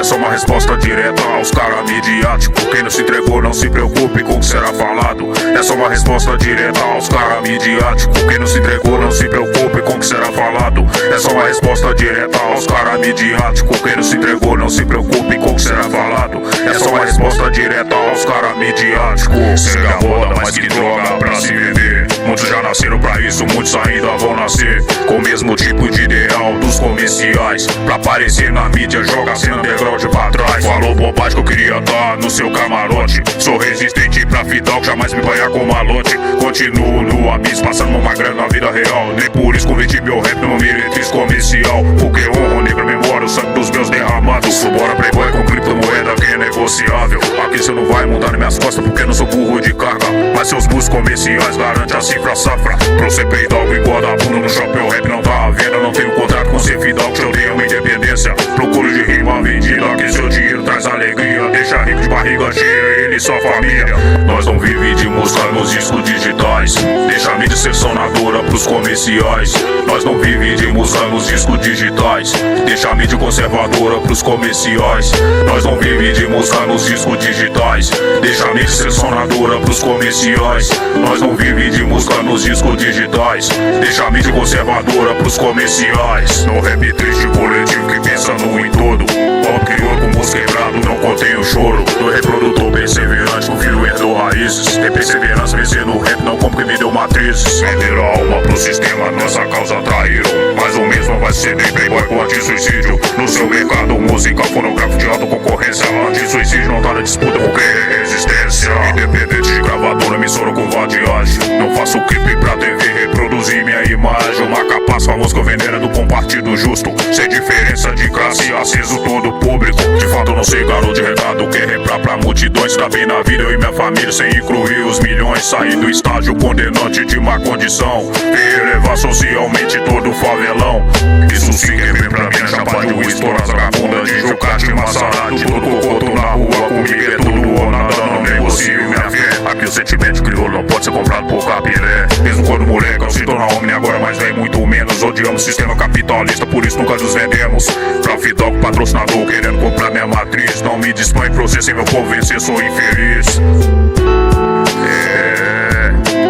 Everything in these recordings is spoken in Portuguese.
Essa é uma resposta direta aos caras midiáticos. Quem não se entregou não se preocupe com o que será falado. Essa é uma resposta direta aos caras midiáticos. Quem não se entregou não se preocupe com o que será falado. Essa é uma resposta direta aos caras midiáticos. Quem não se entregou não se preocupe com o que será falado. Essa é uma resposta direta aos caras midiáticos. Segue a moda, mas que droga pra se vender. Muitos já nasceram pra isso, muitos ainda vão nascer com o mesmo tipo de ideal dos comerciais. Pra aparecer na mídia, joga cena underground pra trás. Falou bobagem que eu queria tá no seu camarote. Sou resistente pra fidal, jamais me banhar com malote. Continuo no abismo, passando uma grana na vida real. Nem por isso converti meu rap numa meretriz comercial. Porque honro negro memória, o sangue dos meus derramados. Bora playboy com criptomoeda que é negociável. Aqui cê não vai montar nas minhas costas porque não sou burro de carga. Mas seus buscos comerciais garante a cifra safra. Pra você peidar algo igual da bunda no shopping, o rap não tá à venda. Não tenho contrato com ser fidal, que eu tenho uma independência. Procuro de rima vendida, que seu dinheiro traz alegria. Deixa rico de barriga cheia, ele e sua família. Nós não vive de música nos discos digitais. Deixa a mídia ser sonadora pros comerciais. Nós não vive de música nos discos digitais. Deixa a mídia conservadora pros comerciais. Nós não vive de música nos discos digitais. Deixa a mídia ser sonadora pros comerciais. Nós não vive de música nos discos digitais. Deixa a mídia conservadora pros comerciais. No rap triste coletivo que pensa no em todo. Pobre criou com música quebrado, não contém o choro. Do reprodutor perseverante, o filho herdou raízes. Tem perseverança, vencer no rap, não como que me deu matrizes. Venderam a alma pro sistema, nossa causa traíram. Mas o mesmo vai ser nem playboy com anti-suicídio. No seu mercado musical, fonográfico de alta concorrência. Anti-suicídio não tá na disputa porque é resistência. Independente de gravadora, emissora com vadiagem. Não faço clipe pra TV, reproduzir minha imagem. Uma capaz famosa que eu venera do bom partido justo. Sem diferença de classe, aceso todo público. De fato eu não sei garoto de recado, que reprar pra multidões. Tá bem na vida eu e minha família, sem incluir os milhões. Sair do estágio condenante de má condição e elevar socialmente todo o favelão. Isso sim que vem pra minha chapa de uísque. Todas as vagabundas de Jucate, Massarate. Todo cocoto na rua, comigo é tudo ou nada, não negocio minha fé. Aqui o sentimento crioulo não pode ser comprado por capilé. Mesmo quando moleque eu se torna homem, agora mais velho muito menos. Odiamos o sistema capitalista, por isso nunca nos vendemos. Pra fidal patrocinador querendo comprar minha matriz. Não me dispõe pra você, sem meu povo vencer, sou infeliz.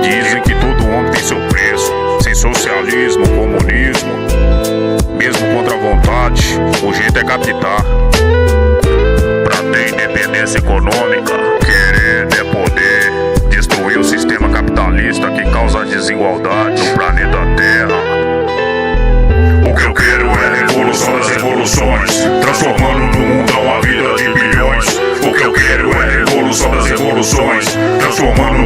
Dizem que todo homem tem seu preço. Sem socialismo, comunismo, mesmo contra a vontade, o jeito é captar. Pra ter independência econômica, querer é poder. Destruir o sistema capitalista que causa desigualdade no planeta Terra. O que eu quero é a revolução das revoluções, transformando no mundão a vida de bilhões. O que eu quero é a revolução das revoluções, transformando